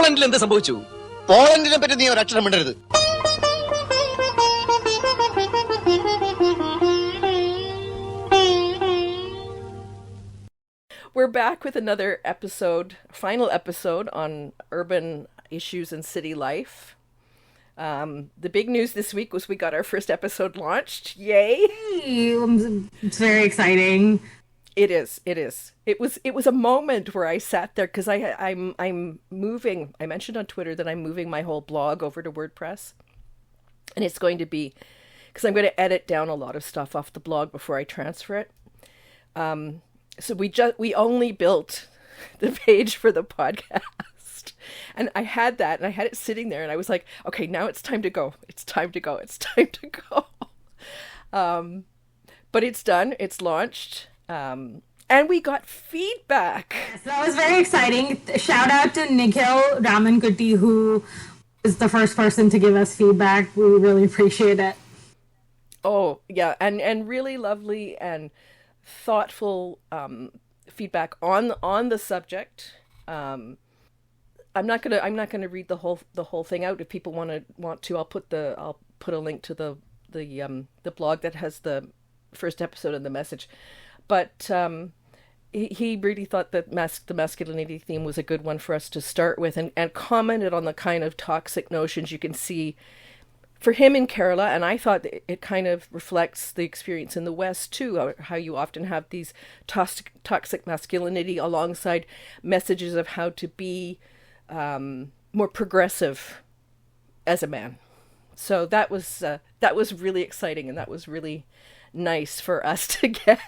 പോളണ്ടിൽ എന്ത് സംഭവിച്ചു? പോളണ്ടിനെ പറ്റി നീ ഒരു അക്ഷരം മിണ്ടരുത്. We're back with another episode, final episode on urban issues and city life. The big news this week was we got our first episode launched. Yay! It's very exciting. It is. It was a moment where I sat there because I'm moving. I mentioned on Twitter that I'm moving my whole blog over to WordPress, and it's going to be because I'm going to edit down a lot of stuff off the blog before I transfer it. So we only built the page for the podcast, and I had that, and I had it sitting there, and I was like, okay, now it's time to go. It's time to go. It's time to go. But it's done. It's launched. And we got feedback. Yes, that was very exciting. Shout out to Nikhil Ramankutti, who is the first person to give us feedback. We really appreciate it. Oh, yeah, and really lovely and thoughtful feedback on the subject. I'm not gonna read the whole thing out. If people want to, I'll put a link to the blog that has the first episode and the message. But he really thought that the masculinity theme was a good one for us to start with, and commented on the kind of toxic notions you can see for him in Kerala. And I thought it kind of reflects the experience in the West too, how you often have these toxic masculinity alongside messages of how to be more progressive as a man. So that was really exciting, and that was really nice for us to get.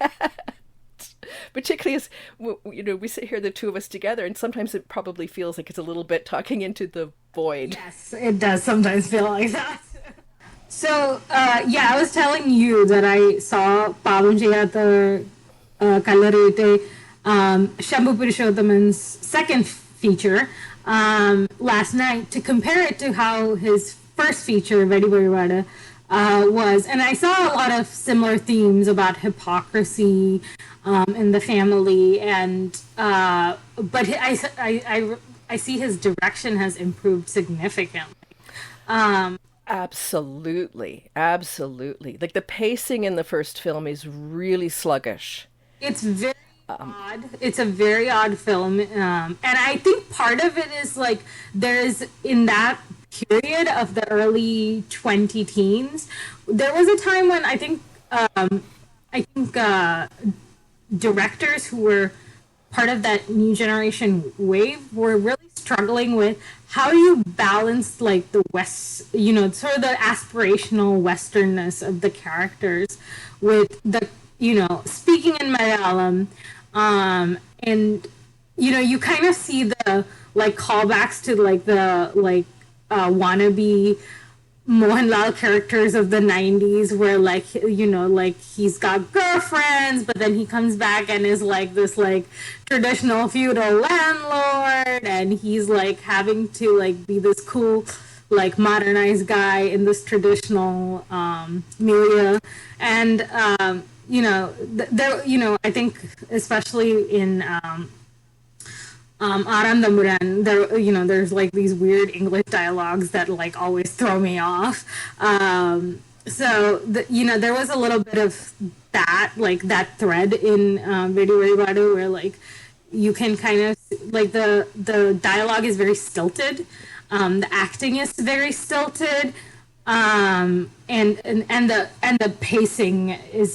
Particularly as we sit here, the two of us together, and sometimes it probably feels like it's a little bit talking into the void. Yes, it does sometimes feel like that. So I was telling you that I saw Pavam Cheyatha Kallarite, Shambu Purushothaman's second feature last night, to compare it to how his first feature, Vedivazhipadu, was. And I saw a lot of similar themes about hypocrisy in the family, and but I see his direction has improved significantly. Absolutely. Like the pacing in the first film is really sluggish. It's very odd. It's a very odd film, and I think part of it is like there's in that period of the early 20 teens, there was a time when I think directors who were part of that new generation wave were really struggling with how do you balance like the West, sort of the aspirational Westernness of the characters with the, speaking in Malayalam, and you kind of see the like callbacks to like the wannabe Mohanlal characters of the 90s, where like he's got girlfriends, but then he comes back and is like this like traditional feudal landlord, and he's like having to like be this cool like modernized guy in this traditional milieu. And I think especially in Aram Damuran, there's like these weird English dialogues that like always throw me off. So there was a little bit of that, like that thread in Vedivazhipadu, where like you can kind of like the dialogue is very stilted, the acting is very stilted, and the pacing is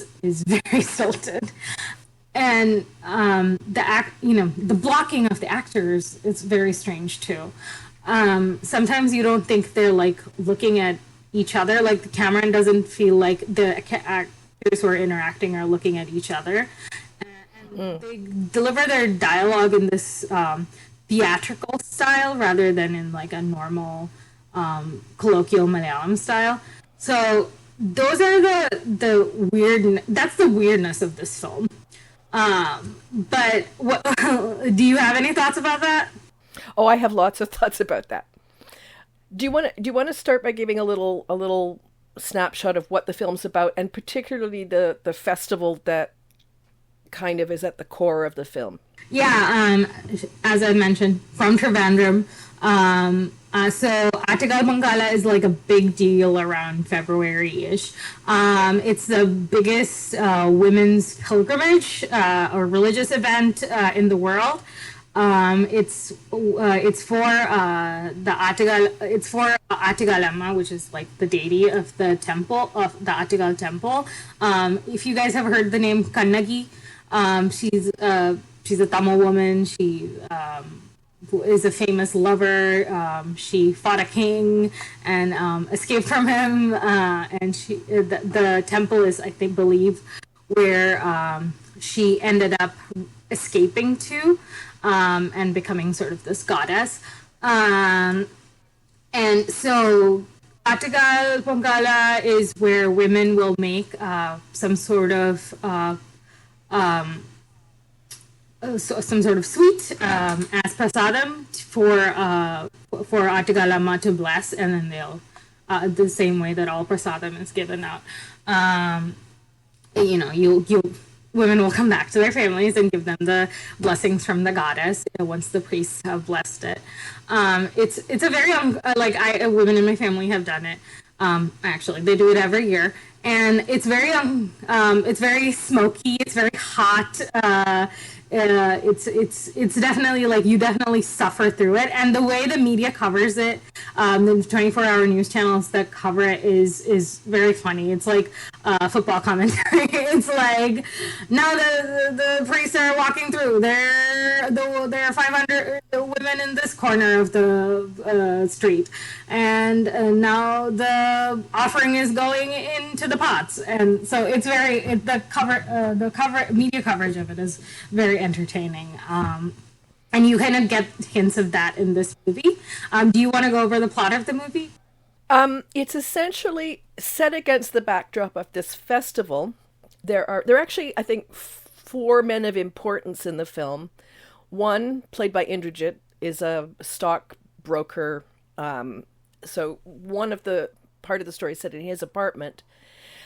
very stilted. And the blocking of the actors is very strange too. Sometimes you don't think they're like looking at each other, like the camera doesn't feel like the actors who are interacting are looking at each other, and they deliver their dialogue in this theatrical style rather than in like a normal colloquial Malayalam style. So those are that's the weirdness of this film. But do you have any thoughts about that? Oh, I have lots of thoughts about that. Do you want to start by giving a little snapshot of what the film's about, and particularly the festival that kind of is at the core of the film. Yeah, as I mentioned, from Trivandrum. So Attukal Pongala is like a big deal around February-ish. It's the biggest women's pilgrimage or religious event in the world. It's for the Attukal. It's for Attukalamma, which is like the deity of the temple of the Attukal temple. If you guys have heard the name Kannagi, she's a Tamil woman. She is a famous lover. She fought a king and escaped from him. And the temple is, I think, believe where she ended up escaping to. And becoming sort of this goddess. And so Attukal Pongala is where women will make some sort of sweet as prasadam for Attukalamma to bless, and then they'll the same way that all prasadam is given out. You women will come back to their families and give them the blessings from the goddess once the priests have blessed it. It's a very women in my family have done it. Actually, they do it every year, and it's very smoky. It's very hot. It's definitely like you definitely suffer through it, and the way the media covers it, the 24-hour news channels that cover it is very funny. It's like football commentary. It's like now the priests are walking through. There are 500 women in this corner of the street, and now the offering is going into the pots, and so it's the media coverage of it is very entertaining. And you kind of get hints of that in this movie. Do you want to go over the plot of the movie? It's essentially set against the backdrop of this festival. There are actually, I think, 4 men of importance in the film. One, played by Indrajith, is a stockbroker. So one of the part of the story is set in his apartment.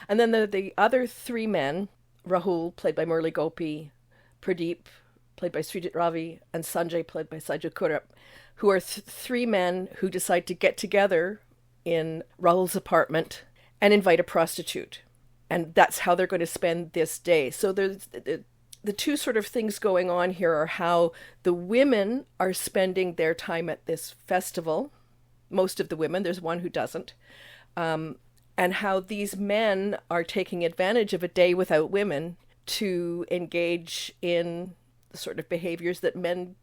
And then the other 3 men, Rahul, played by Murali Gopy, Pradeep, played by Srijit Ravi, and Sanjay, played by Sajid Kurap, who are 3 men who decide to get together in Rahul's apartment and invite a prostitute. And that's how they're going to spend this day. So there's the 2 sort of things going on here are how the women are spending their time at this festival. Most of the women, there's one who doesn't. And how these men are taking advantage of a day without women to engage in the sort of behaviors that men,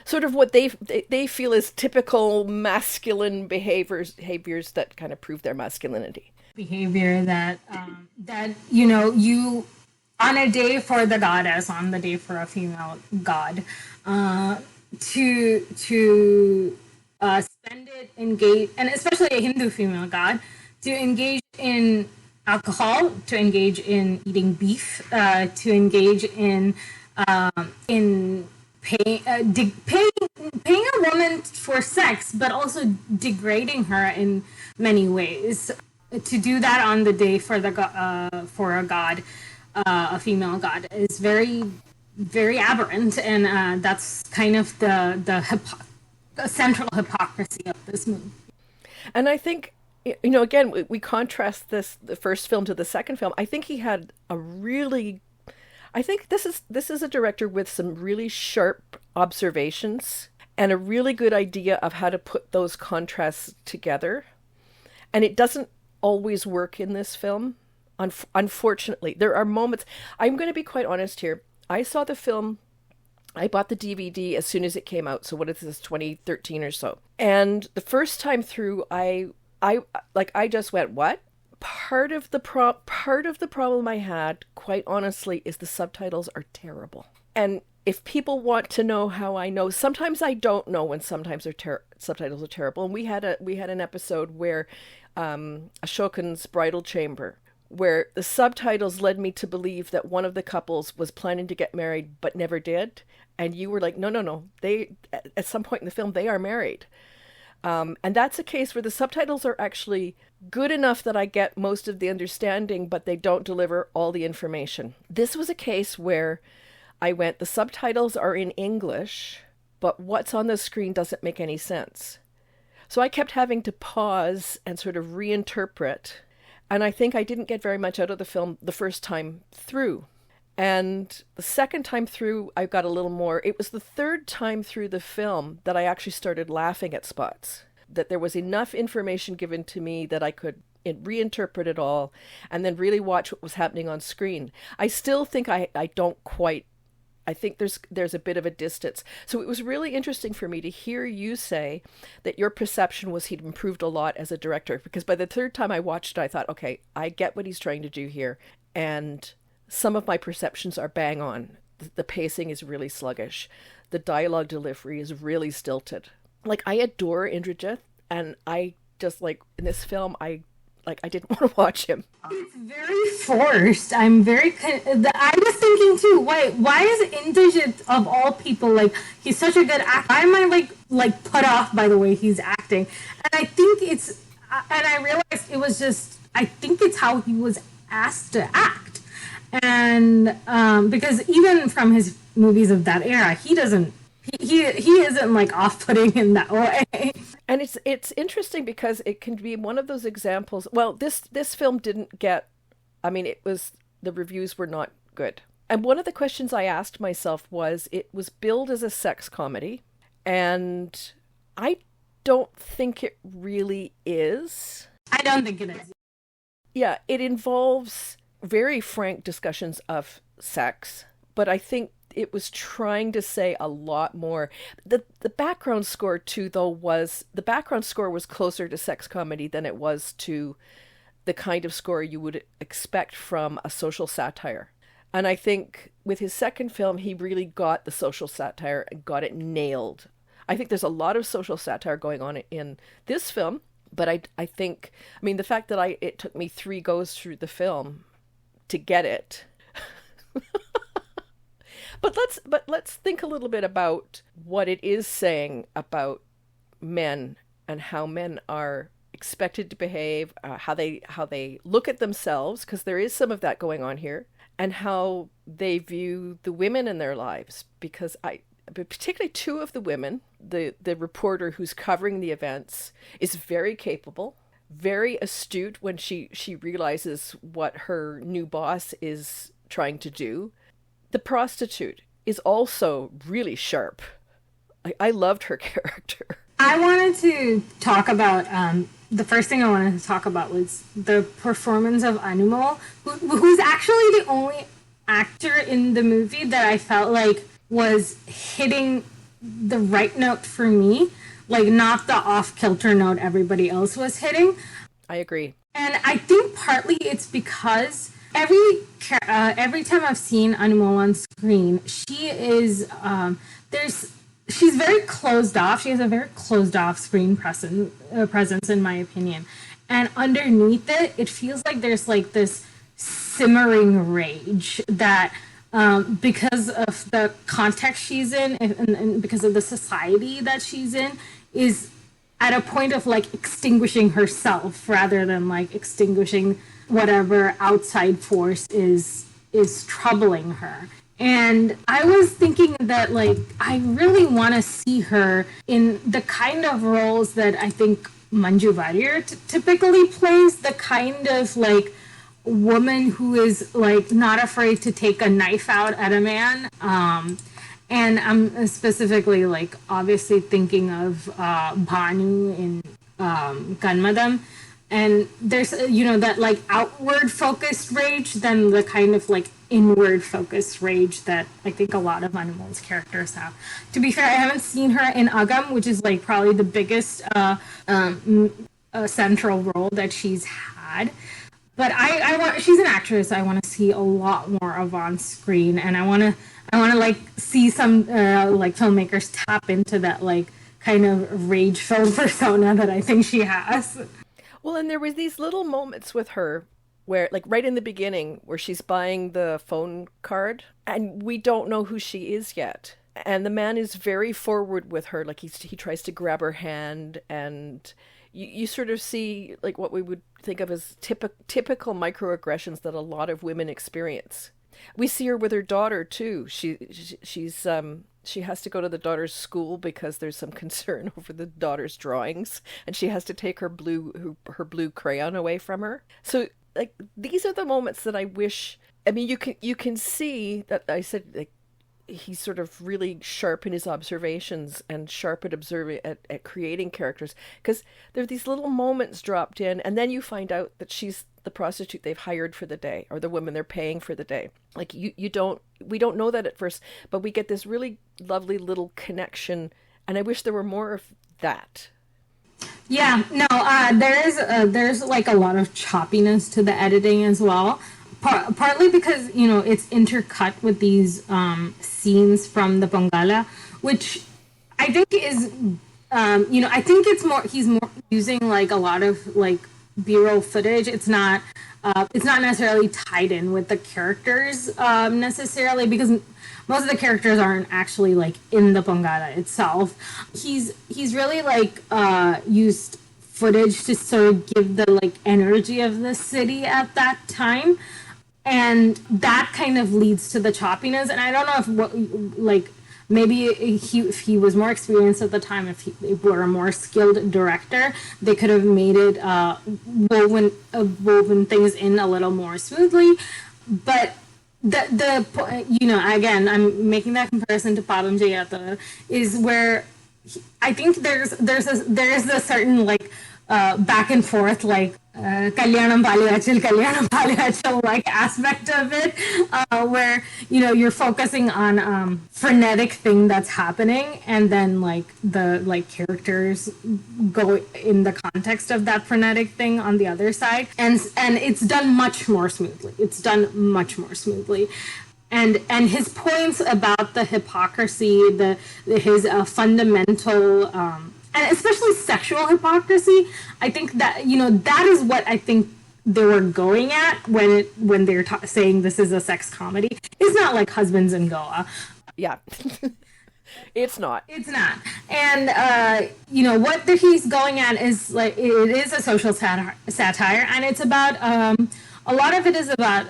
sort of what they feel is typical masculine behaviors that kind of prove their masculinity. Behavior that you on a day for the goddess, on the day for a female god, to spend it, engage, and especially a Hindu female god, to engage in alcohol, to engage in eating beef, to engage in paying a woman for sex, but also degrading her in many ways. To do that on the day for for a god, a female god, is very, very aberrant, and that's kind of the central hypocrisy of this movie. And I think, again, we contrast the first film to the second film. I think he had I think this is a director with some really sharp observations and a really good idea of how to put those contrasts together. And it doesn't always work in this film. Unfortunately, there are moments. I'm going to be quite honest here. I saw the film. I bought the DVD as soon as it came out. So what is this, 2013 or so? And the first time through, I just went, what? Part of the problem I had, quite honestly, is the subtitles are terrible. And if people want to know how I know, sometimes I don't know when sometimes subtitles are terrible. And we had an episode where Ashokan's Bridal Chamber, where the subtitles led me to believe that one of the couples was planning to get married but never did. And you were like, no. They, at some point in the film, they are married. And that's a case where the subtitles are actually good enough that I get most of the understanding, but they don't deliver all the information. This was a case where the subtitles are in English, but what's on the screen doesn't make any sense. So I kept having to pause and sort of reinterpret. And I think I didn't get very much out of the film the first time through. And the second time through, I got a little more. It was the third time through the film that I actually started laughing at spots. That there was enough information given to me that I could reinterpret it all and then really watch what was happening on screen. I still think I don't quite. I think there's a bit of a distance. So it was really interesting for me to hear you say that your perception was he'd improved a lot as a director. Because by the third time I watched it, I thought, okay, I get what he's trying to do here. And some of my perceptions are bang on. The pacing is really sluggish. The dialogue delivery is really stilted. Like, I adore Indrajith, and I just, like, in this film, I didn't want to watch him. It's very forced. I was thinking too, why is Indrajith, of all people, like, he's such a good actor? Why am I, like put off by the way he's acting? And I think I realized it was just, I think it's how he was asked to act. And because even from his movies of that era, he isn't like off-putting in that way. And it's interesting because it can be one of those examples. Well, this film didn't get, I mean, the reviews were not good. And one of the questions I asked myself was, it was billed as a sex comedy, and I don't think it really is. I don't think it is. Yeah, it involves very frank discussions of sex, but I think it was trying to say a lot more. The background score too, though, was closer to sex comedy than it was to the kind of score you would expect from a social satire. And I think with his second film, he really got the social satire and got it nailed. I think there's a lot of social satire going on in this film, but I think, I mean, the fact that it took me 3 goes through the film to get it. But let's think a little bit about what it is saying about men and how men are expected to behave, how they look at themselves, because there is some of that going on here, and how they view the women in their lives. Because particularly 2 of the women, the reporter who's covering the events is very capable, very astute when she realizes what her new boss is trying to do. The prostitute is also really sharp. I loved her character. I wanted to talk about, the first thing I wanted to talk about was the performance of Anumol, who's actually the only actor in the movie that I felt like was hitting the right note for me, like not the off-kilter note everybody else was hitting. I agree. And I think partly it's because every time I've seen Anumol on screen, she is she's very closed off. She has a very closed off screen presence, in my opinion. And underneath it, it feels like there's like this simmering rage that because of the context she's in and because of the society that she's in, is at a point of like extinguishing herself rather than like extinguishing whatever outside force is troubling her. And I was thinking that, like, I really want to see her in the kind of roles that I think Manju Warrier typically plays, the kind of, like, woman who is, like, not afraid to take a knife out at a man. And I'm specifically, like, obviously thinking of Bhanu in Gunmadam. And there's, that, like, outward-focused rage than the kind of, like, inward-focused rage that I think a lot of Anumol's characters have. To be fair, I haven't seen her in Agam, which is, like, probably the biggest central role that she's had. But she's an actress I want to see a lot more of on screen, and I want to like see some like filmmakers tap into that like kind of rage-filled persona that I think she has. Well, and there was these little moments with her where, like, right in the beginning, where she's buying the phone card, and we don't know who she is yet. And the man is very forward with her. Like he tries to grab her hand, and you sort of see like what we would think of as typical microaggressions that a lot of women experience. We see her with her daughter too. She has to go to the daughter's school because there's some concern over the daughter's drawings, and she has to take her blue crayon away from her. So like these are the moments that I wish. I mean, you can see that I said like he's sort of really sharp in his observations and sharp at observing at creating characters, because there are these little moments dropped in, and then you find out that she's the prostitute they've hired for the day, or the woman they're paying for the day. Like we don't know that at first, but we get this really lovely little connection, and I wish there were more of that. Yeah, no, there's like a lot of choppiness to the editing as well. Partly because, it's intercut with these scenes from the Pongala, which I think is, I think he's more using like a lot of like B-roll footage. It's not necessarily tied in with the characters necessarily, because most of the characters aren't actually like in the Pongala itself. He's really like used footage to sort of give the like energy of the city at that time. And that kind of leads to the choppiness. And I don't know if maybe if he was more experienced at the time, if he were a more skilled director, they could have made it woven things in a little more smoothly. But the again, I'm making that comparison to Pabam Jayata, is where I think there is a certain like back and forth like Kalyanam Paliyachal like aspect of it, where you're focusing on frenetic thing that's happening, and then like the like characters go in the context of that frenetic thing on the other side, and it's done much more smoothly. And his points about the hypocrisy, his fundamental and especially sexual hypocrisy, I think that that is what I think they were going at when they're saying this is a sex comedy. It's not like Husbands in Goa. Yeah. It's not. And what he's going at is like, it is a social satire, and it's about a lot of it is about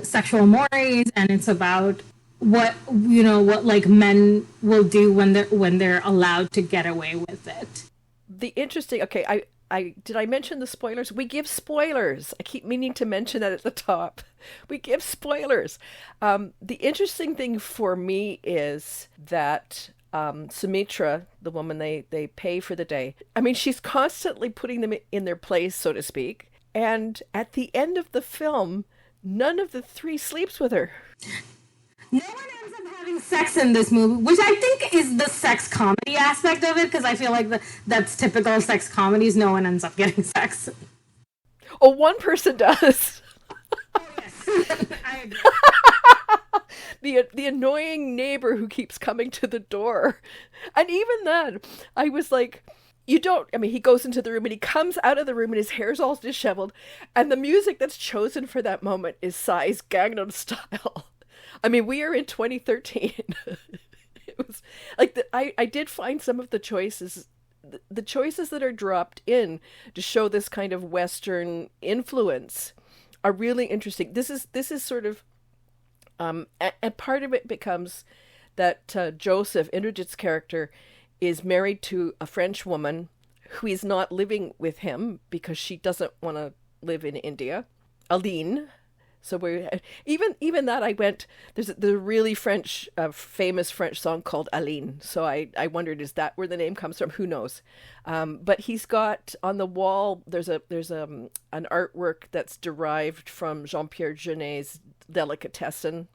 sexual mores, and it's about what like men will do when they're allowed to get away with it. The interesting, okay, I did I mention the spoilers? We give spoilers. I keep meaning to mention that at the top. We give spoilers. The interesting thing for me is that Sumitra, the woman they pay for the day, I mean, she's constantly putting them in their place, so to speak. And at the end of the film, none of the three sleeps with her. No one ends up having sex in this movie, which I think is the sex comedy aspect of it, because I feel like that's typical of sex comedies. No one ends up getting sex. Oh, one person does. Oh, yes. I agree. The annoying neighbor who keeps coming to the door. And even then, I was like, he goes into the room and he comes out of the room and his hair's all disheveled. And the music that's chosen for that moment is Psy's Gangnam Style. I mean, we are in 2013. It was like I did find some of the choices that are dropped in to show this kind of Western influence are really interesting. This is sort of, and part of it becomes that Joseph, Indrajith's character, is married to a French woman who is not living with him because she doesn't want to live in India, Aline. So we even that I went. There's a really famous French song called Aline. So I wondered, is that where the name comes from? Who knows? But he's got on the wall. There's an artwork that's derived from Jean-Pierre Jeunet's Delicatessen.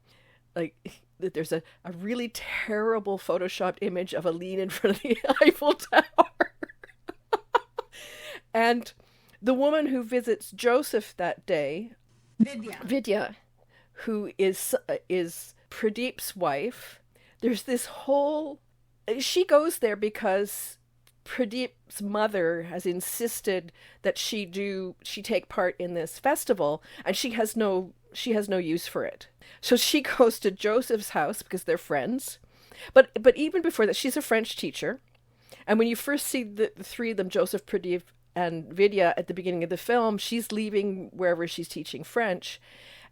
Like there's a really terrible photoshopped image of Aline in front of the Eiffel Tower, and the woman who visits Joseph that day. Vidya, who is Pradeep's wife. There's this whole... She goes there because Pradeep's mother has insisted that she take part in this festival, and she has no use for it. So she goes to Joseph's house because they're friends, But even before that, she's a French teacher. And when you first see the three of them, Joseph, Pradeep, and Vidya, at the beginning of the film, she's leaving wherever she's teaching French.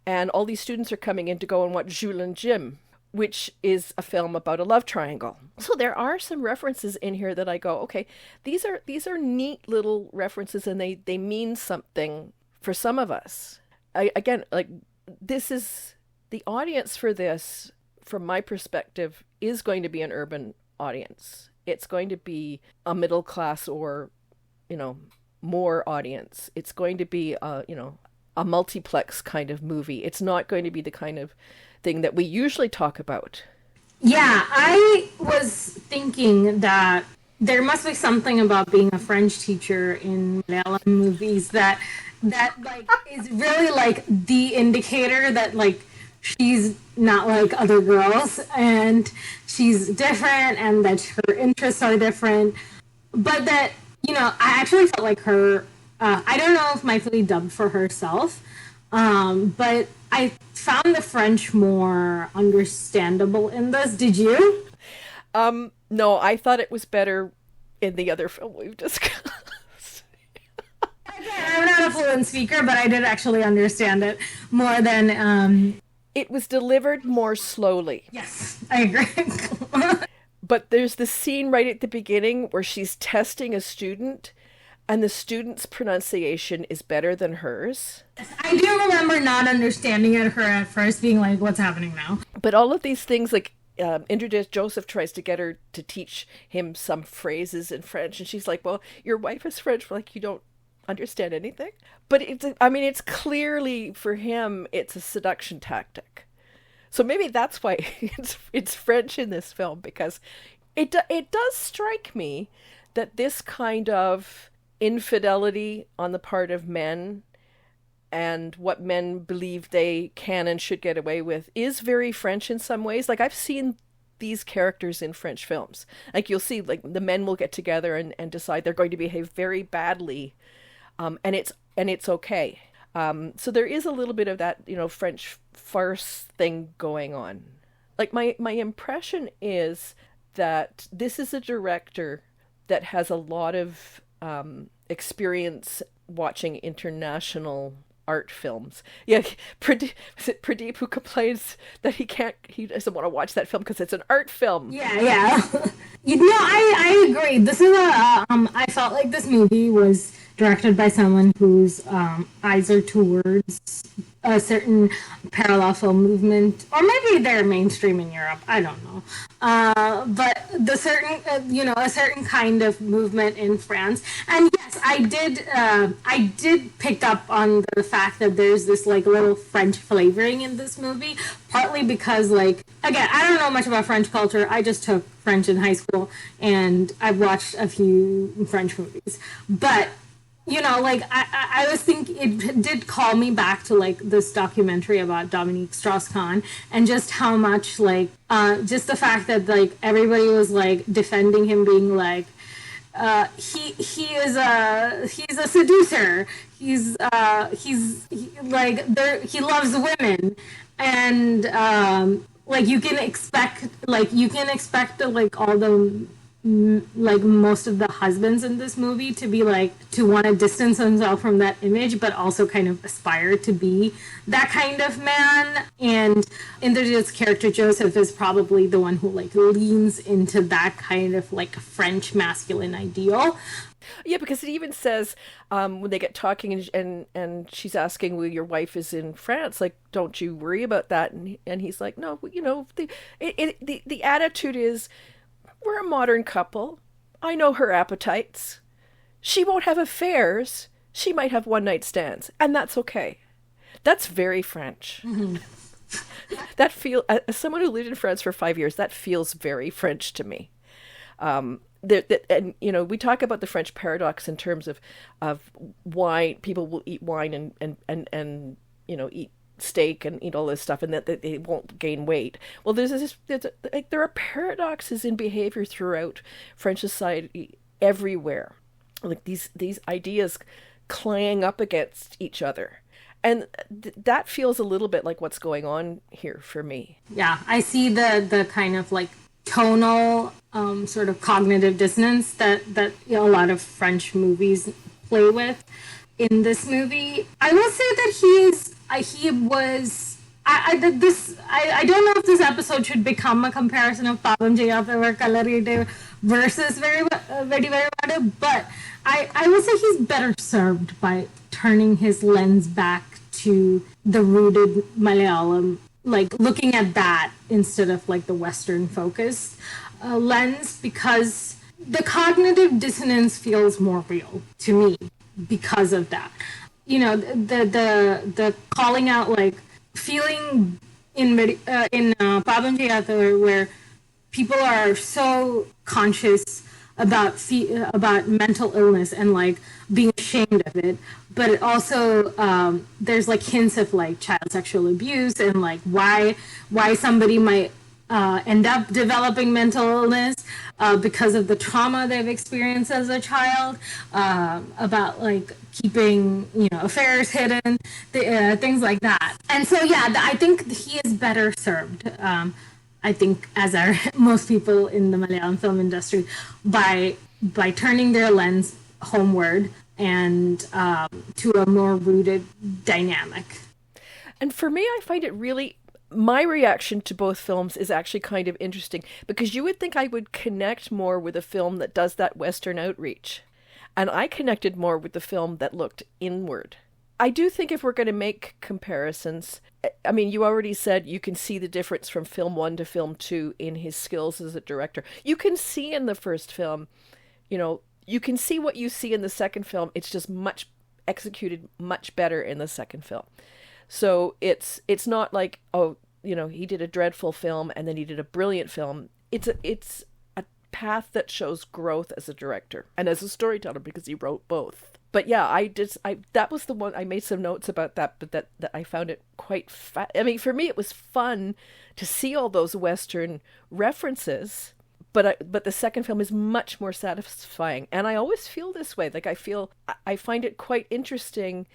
And all these students are coming in to go and watch Jules and Jim, which is a film about a love triangle. So there are some references in here that I go, okay, these are neat little references, and they mean something for some of us. Again, like, this is the audience for this, from my perspective, is going to be an urban audience. It's going to be a middle class or, more audience. It's going to be a multiplex kind of movie. It's not going to be the kind of thing that we usually talk about. Yeah, I was thinking that there must be something about being a French teacher in Malayalam movies that like is really like the indicator that like she's not like other girls and she's different and that her interests are different. But that, I actually felt like her, I don't know if Mythili dubbed for herself, but I found the French more understandable in this. Did you? No, I thought it was better in the other film we've discussed. Again, I'm not a fluent speaker, but I did actually understand it more than... It was delivered more slowly. Yes, I agree. But there's the scene right at the beginning where she's testing a student, and the student's pronunciation is better than hers. I do remember not understanding it, her at first, being like, what's happening now? But all of these things, like Indrajith, Joseph tries to get her to teach him some phrases in French, and she's like, well, your wife is French. Like, you don't understand anything? But it's clearly, for him, it's a seduction tactic. So maybe that's why it's French in this film, because it does strike me that this kind of infidelity on the part of men and what men believe they can and should get away with is very French in some ways. Like, I've seen these characters in French films. Like, you'll see, like, the men will get together and decide they're going to behave very badly, and it's okay. So there is a little bit of that, French farce thing going on. Like, my impression is that this is a director that has a lot of experience watching international art films. Yeah, Pradeep, who complains that he doesn't want to watch that film because it's an art film. Yeah. I agree. This is I felt like this movie was directed by someone whose eyes are towards a certain parallel film movement, or maybe they're mainstream in Europe. I don't know. But the certain, a certain kind of movement in France. And yes, I did pick up on the fact that there's this like little French flavoring in this movie, partly because, like, again, I don't know much about French culture. I just took French in high school and I've watched a few French movies. But I was thinking, it did call me back to, like, this documentary about Dominique Strauss-Kahn, and just how much, like, just the fact that, like, everybody was, like, defending him, being like, he's a seducer. He loves women, and, you can expect, like, all the, like, most of the husbands in this movie to be like, to want to distance himself from that image, but also kind of aspire to be that kind of man. And Indrajith's character Joseph is probably the one who, like, leans into that kind of, like, French masculine ideal. Yeah, because it even says when they get talking and she's asking, well, your wife is in France, like, don't you worry about that? And he's like, no, the attitude is, we're a modern couple. I know her appetites. She won't have affairs. She might have one-night stands, and that's okay. That's very French. Mm-hmm. As someone who lived in France for 5 years, that feels very French to me. We talk about the French paradox in terms of wine. People will eat wine and eat steak and eat all this stuff, and that they won't gain weight. Well, there are paradoxes in behavior throughout French society everywhere, like these ideas clang up against each other, and that feels a little bit like what's going on here for me. Yeah, I see the kind of, like, tonal sort of cognitive dissonance that a lot of French movies play with in this movie. I will say that he was. I don't know if this episode should become a comparison of Pavam Jayathavar Kalarite versus Vedivazhipadu, but I will say he's better served by turning his lens back to the rooted Malayalam, like looking at that instead of like the Western focused lens, because the cognitive dissonance feels more real to me because of that. You know, the calling out, like feeling in Pavam Jayathavar, where people are so conscious about mental illness and like being ashamed of it, but it also there's like hints of like child sexual abuse and like why somebody might end up developing mental illness because of the trauma they've experienced as a child, about like keeping affairs hidden, things like that. And so I think he is better served, I think, as are most people in the Malayalam film industry, by turning their lens homeward and to a more rooted dynamic. And for me, I find it really, my reaction to both films is actually kind of interesting, because you would think I would connect more with a film that does that Western outreach. And I connected more with the film that looked inward. I do think if we're going to make comparisons, I mean, you already said you can see the difference from film 1 to film 2 in his skills as a director. You can see in the first film, you can see what you see in the second film. It's just executed much better in the second film. So it's not like, he did a dreadful film and then he did a brilliant film. It's a path that shows growth as a director and as a storyteller, because he wrote both. But yeah, that was the one, I made some notes about that, but that I found it quite I mean, for me, it was fun to see all those Western references, but the second film is much more satisfying. And I always feel this way. Like, I find it quite interesting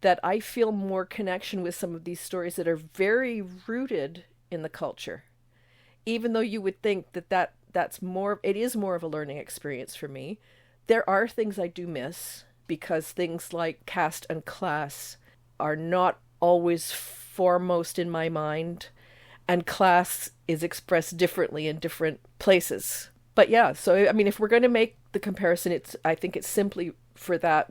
that I feel more connection with some of these stories that are very rooted in the culture. Even though you would think it is more of a learning experience for me. There are things I do miss, because things like caste and class are not always foremost in my mind, and class is expressed differently in different places. But yeah, so I mean, if we're going to make the comparison, I think it's simply for that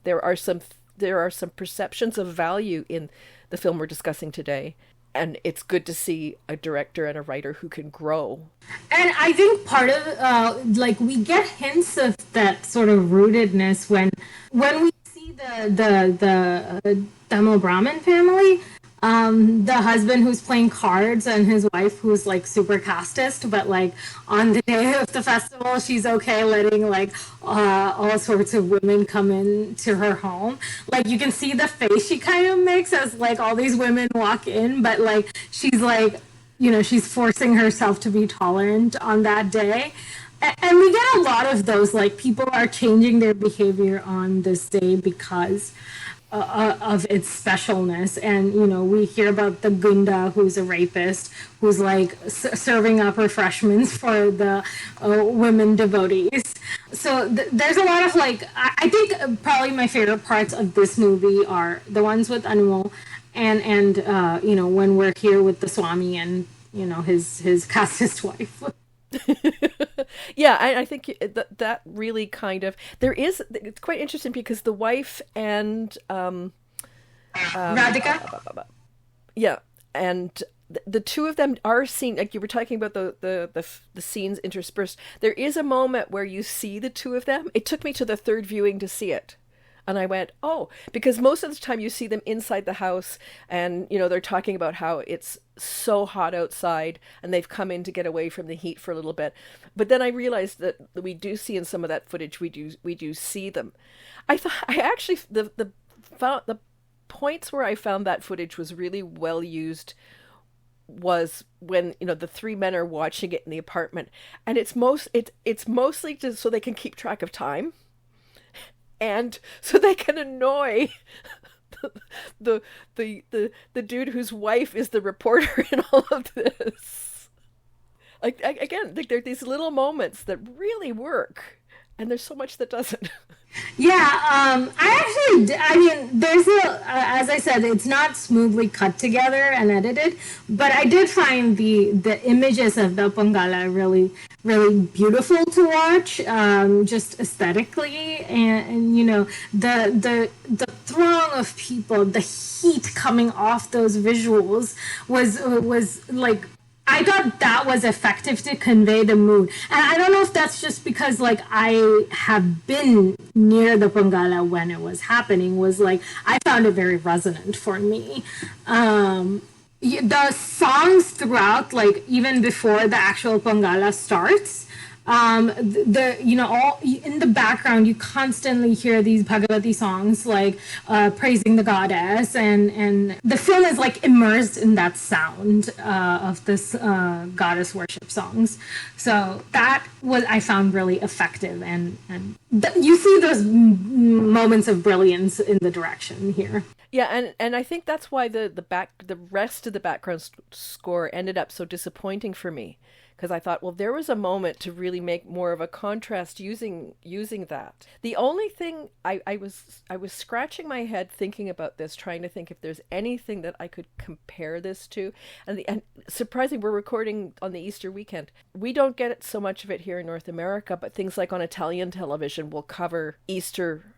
there are some perceptions of value in the film we're discussing today. And it's good to see a director and a writer who can grow. And I think part of, we get hints of that sort of rootedness when we see the Tamil Brahmin family, the husband who's playing cards and his wife who's like super casteist, but like on the day of the festival, she's okay letting like all sorts of women come in to her home. Like, you can see the face she kind of makes as like all these women walk in, but like she's like, she's forcing herself to be tolerant on that day. And we get a lot of those, like, people are changing their behavior on this day because of its specialness. And we hear about the Gunda, who's a rapist, who's like serving up refreshments for the women devotees. So there's a lot of like, I think probably my favorite parts of this movie are the ones with Anumol and when we're here with the Swami and his casteist wife. Yeah, I think that really kind of, it's quite interesting because the wife and Radhika, yeah, and the two of them are seen, like you were talking about the scenes interspersed. There is a moment where you see the two of them. It took me to the third viewing to see it. And I went, oh, because most of the time you see them inside the house and, they're talking about how it's so hot outside and they've come in to get away from the heat for a little bit. But then I realized that we do see in some of that footage, we do see them. I actually, the points where I found that footage was really well used was when, the three men are watching it in the apartment, and it's mostly just so they can keep track of time. And so they can annoy the dude whose wife is the reporter in all of this. Again, like there are these little moments that really work, and there's so much that doesn't. Yeah, I mean, there's as I said, it's not smoothly cut together and edited, but I did find the images of the Pongala really, really beautiful to watch, just aesthetically, and you know, the throng of people, the heat coming off those visuals was like, I thought that was effective to convey the mood. And I don't know if that's just because, like, I have been near the Pongala when it was happening, was like, I found it very resonant for me. The songs throughout, like, even before the actual Pongala starts, you know, all in the background, you constantly hear these Bhagavati songs, like praising the goddess, and the film is like immersed in that sound of this goddess worship songs. So that was, I found, really effective, and you see those moments of brilliance in the direction here. Yeah, and I think that's why the rest of the background score ended up so disappointing for me. Because I thought, well, there was a moment to really make more of a contrast using that. The only thing I was scratching my head thinking about this, trying to think if there's anything that I could compare this to. And surprisingly, we're recording on the Easter weekend. We don't get it so much of it here in North America, but things like on Italian television will cover Easter,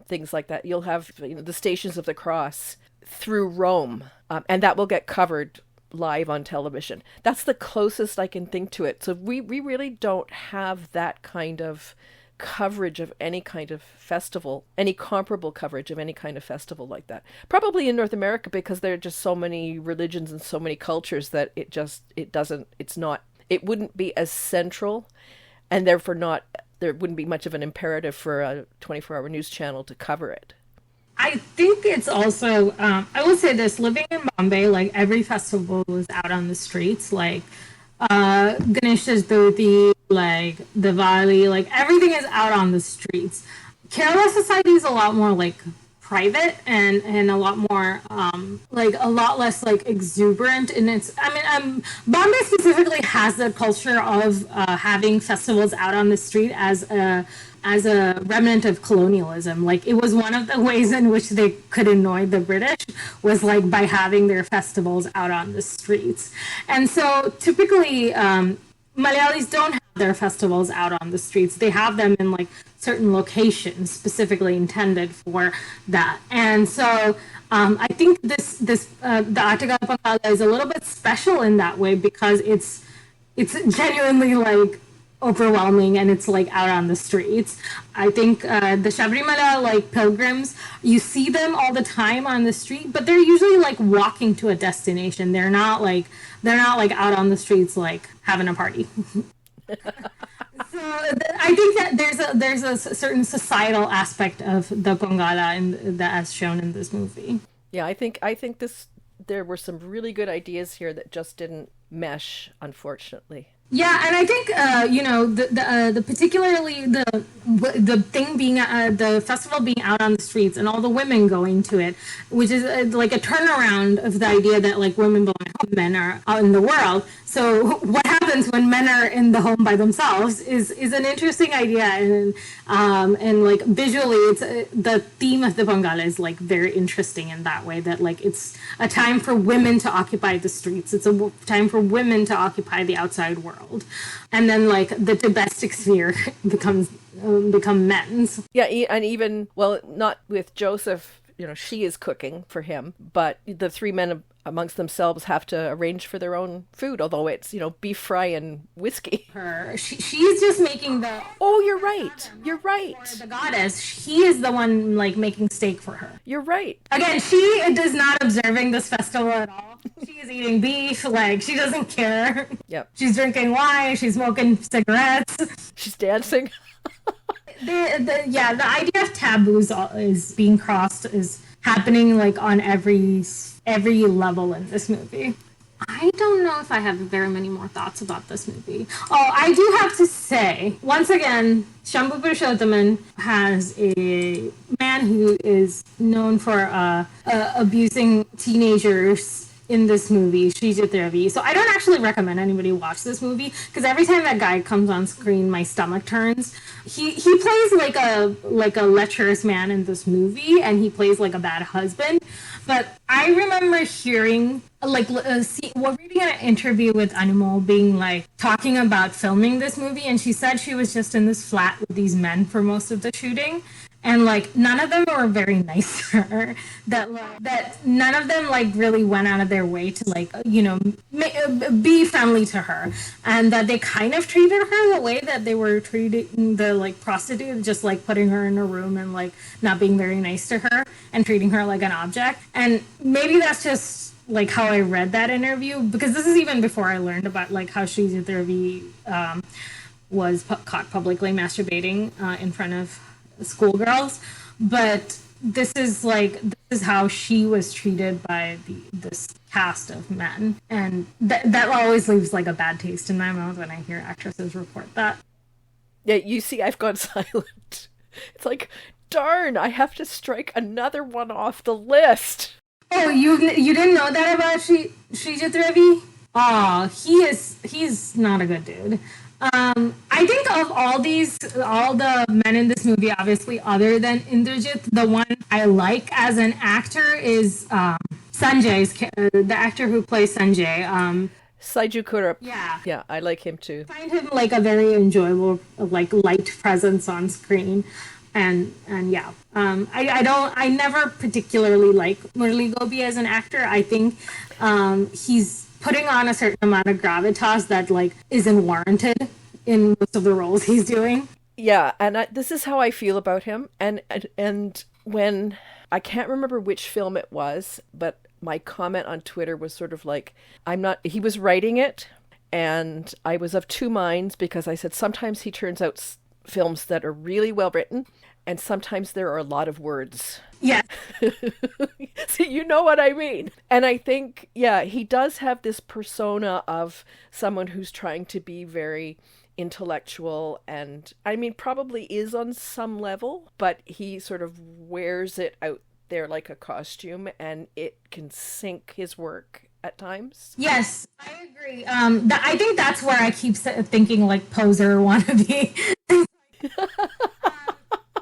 things like that. You'll have, you know, the Stations of the Cross through Rome, and that will get covered live on television. That's the closest I can think to it. So we really don't have that kind of coverage of any kind of festival, any comparable coverage of any kind of festival like that. Probably in North America, because there are just so many religions and so many cultures that it wouldn't be as central, and therefore there wouldn't be much of an imperative for a 24-hour news channel to cover it. I think it's also, I will say this, living in Bombay, like, every festival was out on the streets, like, Ganesh Chaturthi, like, Diwali, like, everything is out on the streets. Kerala society is a lot more, like, private and a lot more, like, a lot less, like, exuberant in its, I mean, Bombay specifically has the culture of having festivals out on the street as a remnant of colonialism. Like, it was one of the ways in which they could annoy the British, was like by having their festivals out on the streets. And so typically Malayalis don't have their festivals out on the streets. They have them in like certain locations specifically intended for that. And so I think the Attukal Pongala is a little bit special in that way, because it's genuinely like overwhelming, and it's like out on the streets. I think the Sabrimala, like, pilgrims, you see them all the time on the street, but they're usually like walking to a destination. They're not like out on the streets like having a party. So I think that there's a certain societal aspect of the Pongala that as shown in this movie. Yeah, I think there were some really good ideas here that just didn't mesh, unfortunately. Yeah, and I think you know, the particularly the thing being the festival being out on the streets and all the women going to it, which is like a turnaround of the idea that like women belong at home, men are out in the world. So what happens when men are in the home by themselves is an interesting idea, and like visually, it's the theme of the Pongala is like very interesting in that way, that like it's a time for women to occupy the streets. It's a time for women to occupy the outside world, and then like the domestic sphere become men's. Yeah, and even, well, not with Joseph, you know, she is cooking for him, but the three men amongst themselves have to arrange for their own food, although it's, you know, beef fry and whiskey. She's just making the... Oh, you're right. You're right. For the goddess, he is the one, like, making steak for her. You're right. Again, she is not observing this festival at all. She is eating beef, like, she doesn't care. Yep. She's drinking wine, she's smoking cigarettes. She's dancing. The idea of taboos is being crossed is happening like on every level in this movie. I don't know if I have very many more thoughts about this movie. Oh, I do have to say, once again, Shambu Purushothaman has a man who is known for abusing teenagers in this movie, Srijit Ravi. So I don't actually recommend anybody watch this movie because every time that guy comes on screen, my stomach turns. He plays like a lecherous man in this movie, and he plays like a bad husband. But I remember hearing we're reading an interview with Anumol being like talking about filming this movie, and she said she was just in this flat with these men for most of the shooting. And like none of them were very nice to her. That none of them like really went out of their way to like be friendly to her, and that they kind of treated her the way that they were treating the like prostitute, just like putting her in a room and like not being very nice to her and treating her like an object. And maybe that's just like how I read that interview, because this is even before I learned about like how Srijit Ravi was caught publicly masturbating in front of schoolgirls. But this is how she was treated by this cast of men, and that always leaves like a bad taste in my mouth when I hear actresses report that. Yeah, you see, I've gone silent. It's like, darn, I have to strike another one off the list. Oh, you didn't know that about Srijit Ravi? Oh, he's not a good dude. I think of all the men in this movie, obviously, other than Indrajith, the one I like as an actor is the actor who plays Sanjay. Saiju Kurup. Yeah. Yeah, I like him too. I find him like a very enjoyable, like light presence on screen. And yeah, I never particularly like Murali Gopy as an actor. I think he's putting on a certain amount of gravitas that like isn't warranted in most of the roles he's doing. Yeah, and this is how I feel about him. And when I can't remember which film it was, but my comment on Twitter was sort of like, he was writing it, and I was of two minds, because I said sometimes he turns out films that are really well written, and sometimes there are a lot of words. Yeah. So you know what I mean. And I think, yeah, he does have this persona of someone who's trying to be very intellectual, and I mean probably is on some level, but he sort of wears it out there like a costume, and it can sink his work at times. Yes, I agree. I think that's where I keep thinking like poser wannabe.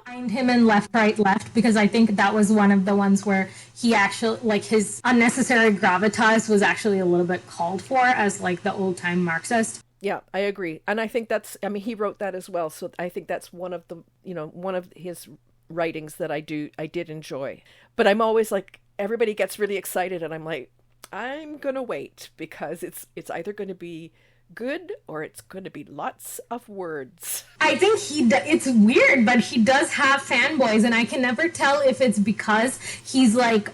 Find him in Left, Right, Left, because I think that was one of the ones where he actually, like, his unnecessary gravitas was actually a little bit called for as like the old time Marxist. Yeah, I agree. And I think he wrote that as well. So I think that's one of his writings that I did enjoy. But I'm always like, everybody gets really excited, and I'm like, I'm going to wait, because it's either going to be good or it's going to be lots of words. I think it's weird, but he does have fanboys, and I can never tell if it's because he's like,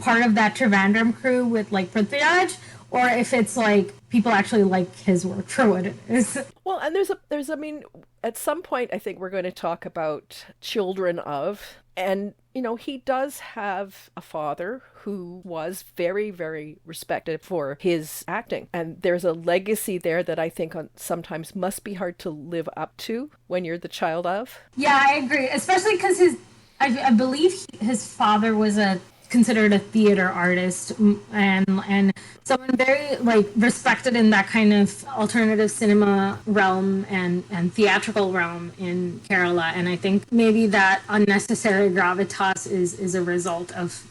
part of that Trivandrum crew with like Prithviraj, or if it's like people actually like his work for what it is. Well, and there's at some point I think we're going to talk about Children of, and he does have a father who was very, very respected for his acting. And there's a legacy there that I think sometimes must be hard to live up to when you're the child of. Yeah, I agree. Especially because I believe his father was considered a theater artist, and someone very like respected in that kind of alternative cinema realm and theatrical realm in Kerala. And I think maybe that unnecessary gravitas is a result of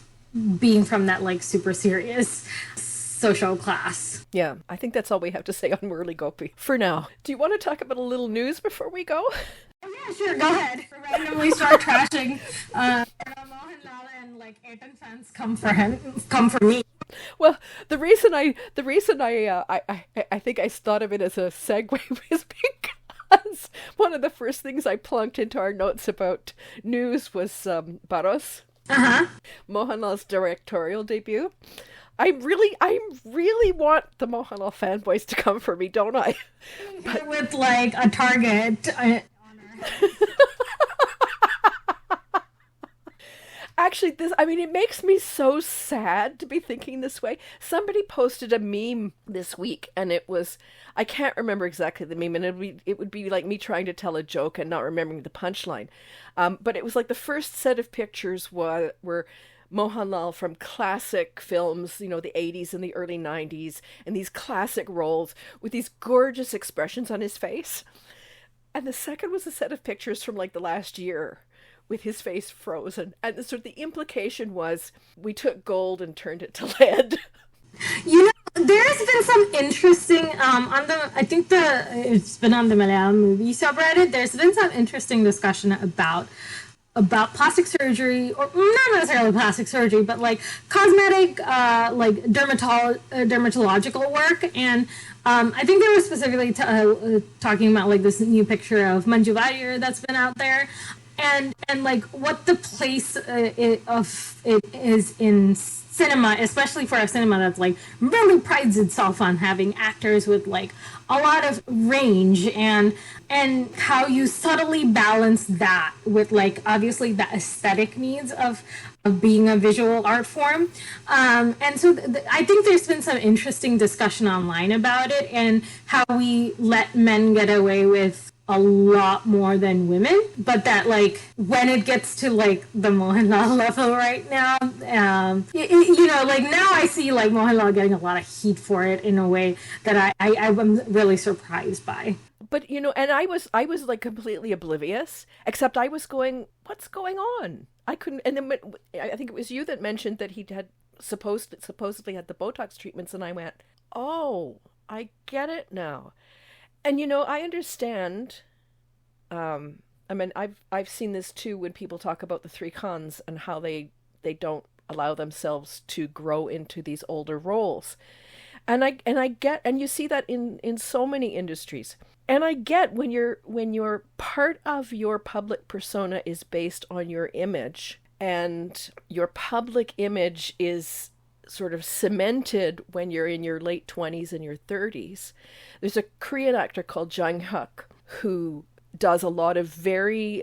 being from that like super serious social class. Yeah, I think that's all we have to say on Murali Gopy for now. Do you want to talk about a little news before we go? Oh, yeah, sure, go ahead. Randomly start trashing Mohanlal, and like 18 fans come for me. Well, the reason I think I thought of it as a segue was because one of the first things I plunked into our notes about news was Baros. Mohanlal's directorial debut. I really want the Mohanlal fanboys to come for me, don't I? But with like a target honor. Actually, it makes me so sad to be thinking this way. Somebody posted a meme this week, and it was, I can't remember exactly the meme, and it would be like me trying to tell a joke and not remembering the punchline. But it was like the first set of pictures were Mohanlal from classic films, the 80s and the early 90s, and these classic roles with these gorgeous expressions on his face. And the second was a set of pictures from like the last year with his face frozen. And the implication was we took gold and turned it to lead. There's been some interesting it's been on the Malayalam movie subreddit. There's been some interesting discussion about plastic surgery, or not necessarily plastic surgery, but like cosmetic, like dermatological work. And I think they were specifically talking about like this new picture of Manju Warrior that's been out there, and like what the place of it is in cinema, especially for a cinema that's like really prides itself on having actors with like a lot of range, and how you subtly balance that with like obviously the aesthetic needs of being a visual art form. And so I think there's been some interesting discussion online about it, and how we let men get away with a lot more than women, but that like when it gets to like the Mohanlal level right now, like now I see like Mohanlal getting a lot of heat for it in a way that I'm really surprised by. But and I was like completely oblivious, except I was going, what's going on? I couldn't. And then I think it was you that mentioned that he had supposedly had the Botox treatments, and I went, oh, I get it now. And I understand. I mean, I've seen this too when people talk about the three cons and how they don't allow themselves to grow into these older roles, and I get, and you see that in so many industries. And I get when your part of your public persona is based on your image, and your public image is sort of cemented when you're in your late 20s and your 30s. There's a Korean actor called Jang Hyuk who does a lot of very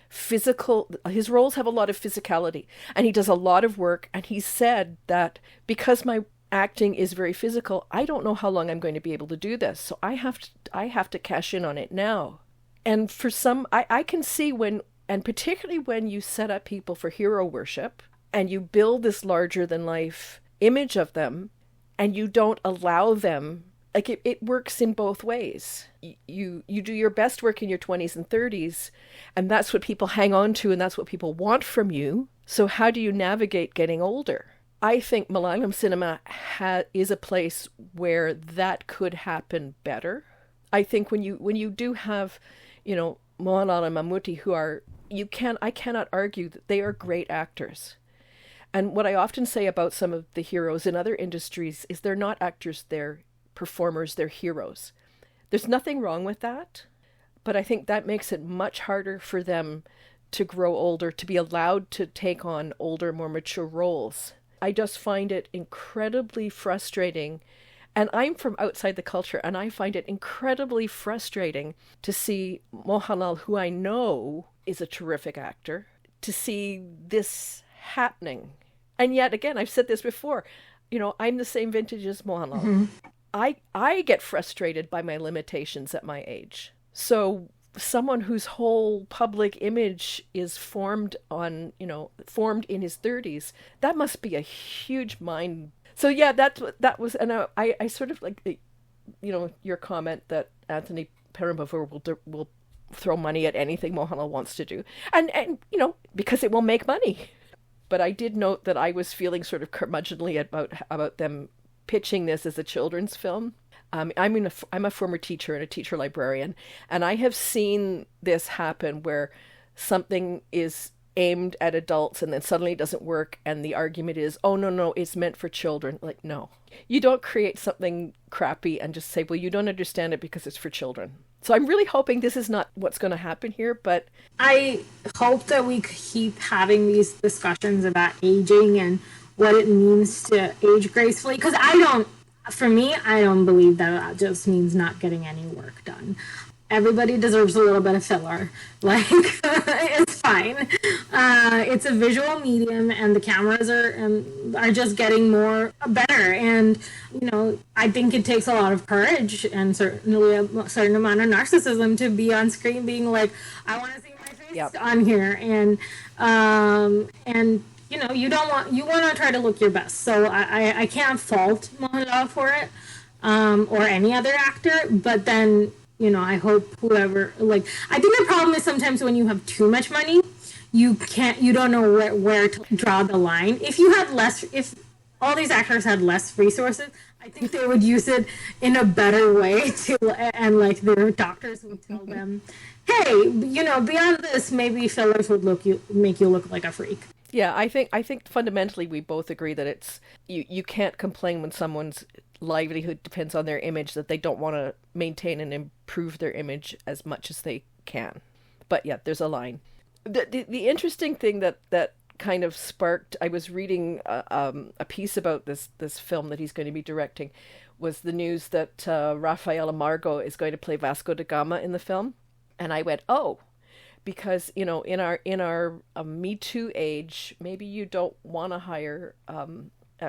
physical, his roles have a lot of physicality, and he does a lot of work, and he said that because my acting is very physical, I don't know how long I'm going to be able to do this, so I have to cash in on it now. And for some, I can see when, and particularly when you set up people for hero worship, and you build this larger than life image of them, and you don't allow them, like it works in both ways. You do your best work in your 20s and 30s, and that's what people hang on to, and that's what people want from you. So how do you navigate getting older? I think Malayalam cinema is a place where that could happen better. I think when you do have, Mohanlal and Mammootty, who are, I cannot argue that they are great actors. And what I often say about some of the heroes in other industries is they're not actors, they're performers, they're heroes. There's nothing wrong with that, but I think that makes it much harder for them to grow older, to be allowed to take on older, more mature roles. I just find it incredibly frustrating, and I'm from outside the culture, and I find it incredibly frustrating to see Mohanlal, who I know is a terrific actor, to see this happening. And yet again, I've said this before, I'm the same vintage as Mohanlal. Mm-hmm. I get frustrated by my limitations at my age. So someone whose whole public image is formed in his 30s, that must be a huge mind. So yeah, that was, and I sort of like, your comment that Anthony Perumbavu will throw money at anything Mohanlal wants to do, and because it will make money. But I did note that I was feeling sort of curmudgeonly about them pitching this as a children's film. I'm a former teacher and a teacher librarian, and I have seen this happen where something is aimed at adults and then suddenly it doesn't work, and the argument is, oh no, it's meant for children. Like, no, you don't create something crappy and just say, well, you don't understand it because it's for children. So I'm really hoping this is not what's going to happen here, but I hope that we keep having these discussions about aging and what it means to age gracefully, because I don't believe that just means not getting any work done. Everybody deserves a little bit of filler. Like, it's fine. It's a visual medium, and the cameras are just getting better. And, I think it takes a lot of courage and certainly a certain amount of narcissism to be on screen being like, I want to see my face on here. And you want to try to look your best. So I can't fault Mohanlal for it, or any other actor. But then, I hope whoever, like, I think the problem is sometimes when you have too much money, you don't know where to draw the line. If all these actors had less resources, I think they would use it in a better way and like their doctors would tell them, hey, beyond this, maybe fillers would make you look like a freak. Yeah, I think fundamentally we both agree that it's you can't complain when someone's livelihood depends on their image, that they don't want to maintain and improve their image as much as they can. But yeah, there's a line. The interesting thing that kind of sparked, I was reading a piece about this film that he's going to be directing, was the news that Rafael Amargo is going to play Vasco da Gama in the film. And I went, oh, because, in our Me Too age, maybe you don't want to hire,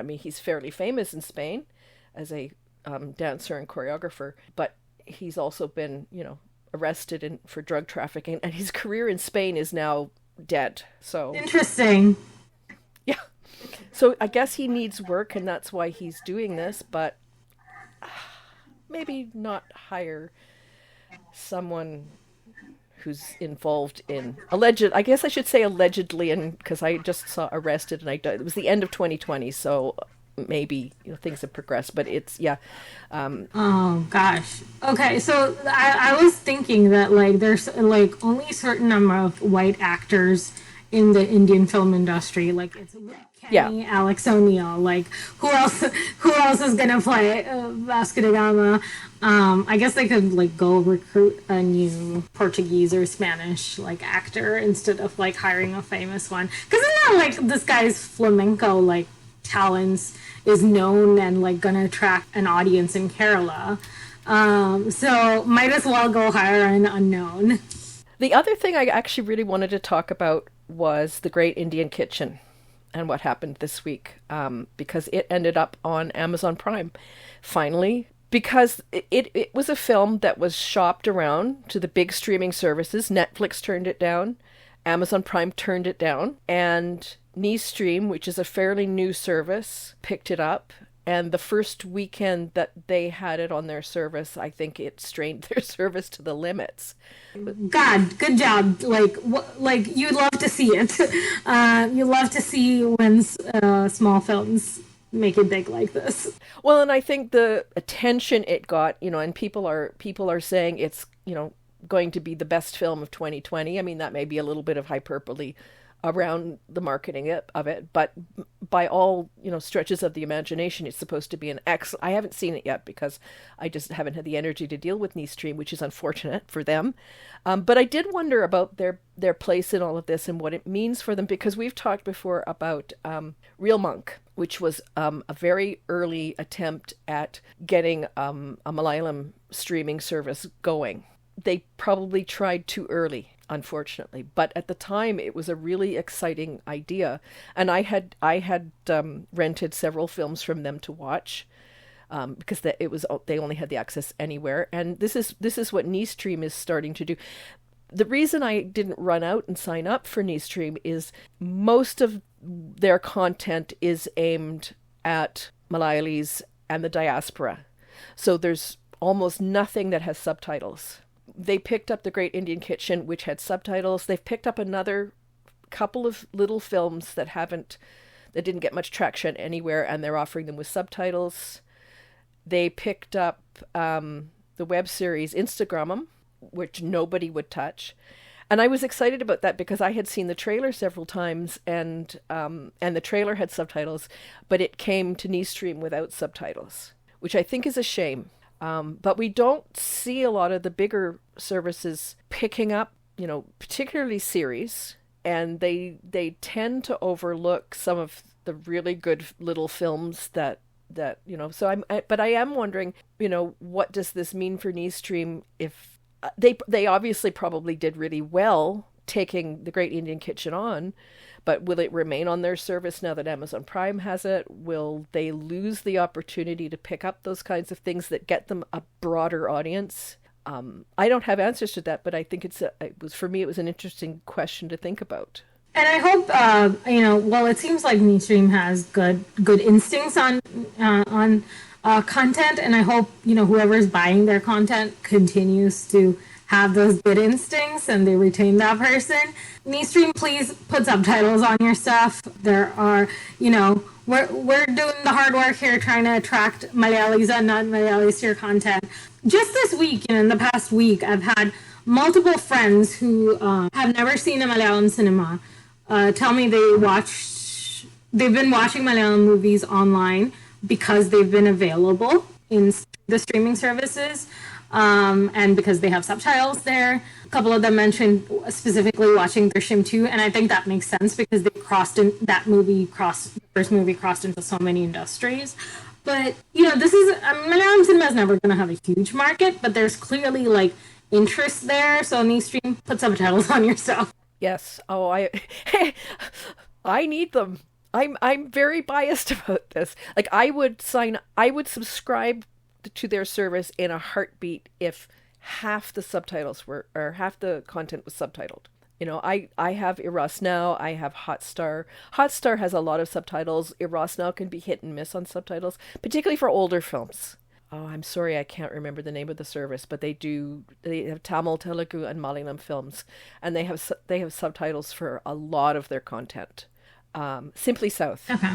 he's fairly famous in Spain as a dancer and choreographer, but he's also been, arrested for drug trafficking, and his career in Spain is now dead. So interesting. Yeah. So I guess he needs work, and that's why he's doing this, but maybe not hire someone who's involved in I guess I should say allegedly, and because I just saw arrested, and it was the end of 2020, so maybe things have progressed, but it's oh gosh. Okay, so I was thinking that like there's like only a certain number of white actors in the Indian film industry. Like it's Kenny, Alex O'Neill. Like who else is gonna play Vasco da Gama? I guess they could like go recruit a new Portuguese or Spanish like actor instead of like hiring a famous one. Because it's not like this guy's flamenco like talents is known and like gonna attract an audience in Kerala. So might as well go hire an unknown. The other thing I actually really wanted to talk about was The Great Indian Kitchen and what happened this week, because it ended up on Amazon Prime finally, because it was a film that was shopped around to the big streaming services. Netflix turned it down, Amazon Prime turned it down, and Stream, which is a fairly new service, picked it up. And the first weekend that they had it on their service, I think it strained their service to the limits. God, good job. Like you'd love to see it. You love to see when small films make it big like this. Well, and I think the attention it got, and people are saying it's, going to be the best film of 2020. I mean, that may be a little bit of hyperbole around the marketing of it, but by all stretches of the imagination, it's supposed to be an excellent. I haven't seen it yet because I just haven't had the energy to deal with Stream, which is unfortunate for them. But I did wonder about their place in all of this and what it means for them, because we've talked before about Real Monk, which was a very early attempt at getting a Malayalam streaming service going. They probably tried too early, unfortunately, but at the time it was a really exciting idea, and I had rented several films from them to watch, because they only had the access anywhere, and this is what Stream is starting to do. The reason I didn't run out and sign up for Stream is most of their content is aimed at Malayalis and the diaspora, so there's almost nothing that has subtitles. They picked up The Great Indian Kitchen, which had subtitles. They've picked up another couple of little films that didn't get much traction anywhere, and they're offering them with subtitles. They picked up the web series Instagramum, which nobody would touch. And I was excited about that because I had seen the trailer several times, and the trailer had subtitles, but it came to Stream without subtitles, which I think is a shame. But we don't see a lot of the bigger services picking up, particularly series, and they tend to overlook some of the really good little films that So I am wondering, what does this mean for Stream? If they obviously probably did really well taking The Great Indian Kitchen on, but will it remain on their service now that Amazon Prime has it? Will they lose the opportunity to pick up those kinds of things that get them a broader audience? I don't have answers to that, but I think for me, it was an interesting question to think about. And I hope, well, it seems like Mainstream has good instincts on content, and I hope, whoever's buying their content continues to have those good instincts and they retain that person. Mainstream, please put subtitles on your stuff. There are, we're doing the hard work here trying to attract Malayalis and non-Malayalis to your content. Just this week, in the past week, I've had multiple friends who have never seen a Malayalam cinema tell me they've been watching Malayalam movies online because they've been available in the streaming services, and because they have subtitles there. A couple of them mentioned specifically watching Drishyam 2, and I think that makes sense because the first movie crossed into so many industries. But, Malayalam cinema is never going to have a huge market, but there's clearly, interest there, so Mainstream, put subtitles on your stuff. Yes. Oh, I need them. I'm very biased about this. I would subscribe to their service in a heartbeat if half the content was subtitled. I have Eros Now, I have Hotstar. Hotstar has a lot of subtitles. Eros Now can be hit and miss on subtitles, particularly for older films. Oh, I'm sorry, I can't remember the name of the service, but they have Tamil, Telugu, and Malayalam films, and they have subtitles for a lot of their content. Simply South. Okay.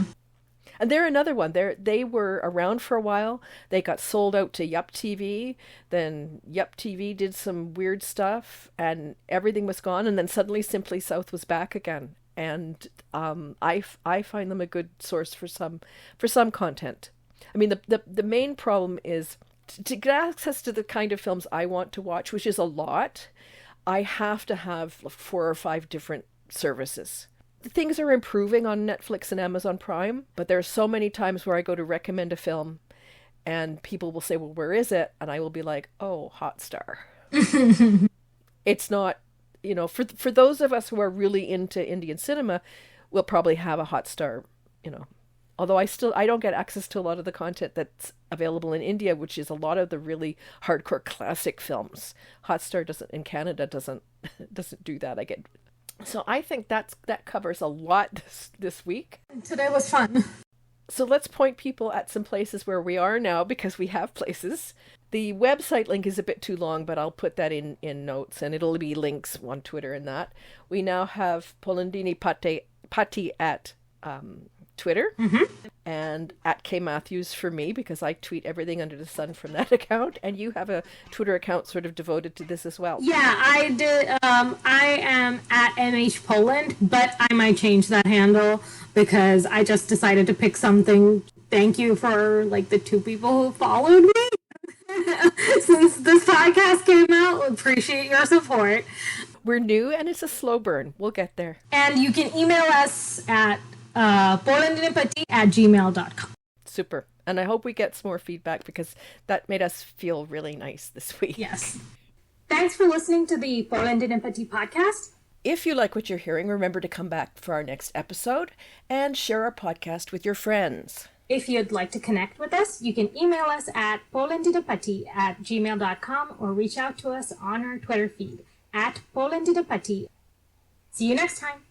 And they're another one. They were around for a while. They got sold out to Yup TV. Then Yup TV did some weird stuff, and everything was gone. And then suddenly Simply South was back again. And I find them a good source for some content. I mean, the main problem is to get access to the kind of films I want to watch, which is a lot. I have to have 4 or 5 different services. Things are improving on Netflix and Amazon Prime, but there are so many times where I go to recommend a film and people will say, well, where is it? And I will be like, oh, Hotstar. It's not, for those of us who are really into Indian cinema, we'll probably have a Hotstar, Although I don't get access to a lot of the content that's available in India, which is a lot of the really hardcore classic films. Hotstar in Canada doesn't do that. So I think that covers a lot this week. Today was fun. So let's point people at some places where we are now, because we have places. The website link is a bit too long, but I'll put that in notes, and it'll be links on Twitter and that. We now have Polandine Patti at Twitter, and at K Matthews for me, because I tweet everything under the sun from that account, and you have a Twitter account sort of devoted to this as well. Yeah, I did. I am at MH Poland, but I might change that handle because I just decided to pick something. Thank you for the 2 people who followed me since this podcast came out. Appreciate your support. We're new and it's a slow burn. We'll get there. And you can email us at polandinepatti@gmail.com. Super. And I hope we get some more feedback, because that made us feel really nice this week. Yes. Thanks for listening to the Polandine Patti podcast. If you like what you're hearing, remember to come back for our next episode and share our podcast with your friends. If you'd like to connect with us, you can email us at polandinepatti@gmail.com or reach out to us on our Twitter feed at polandinepatti. See you next time.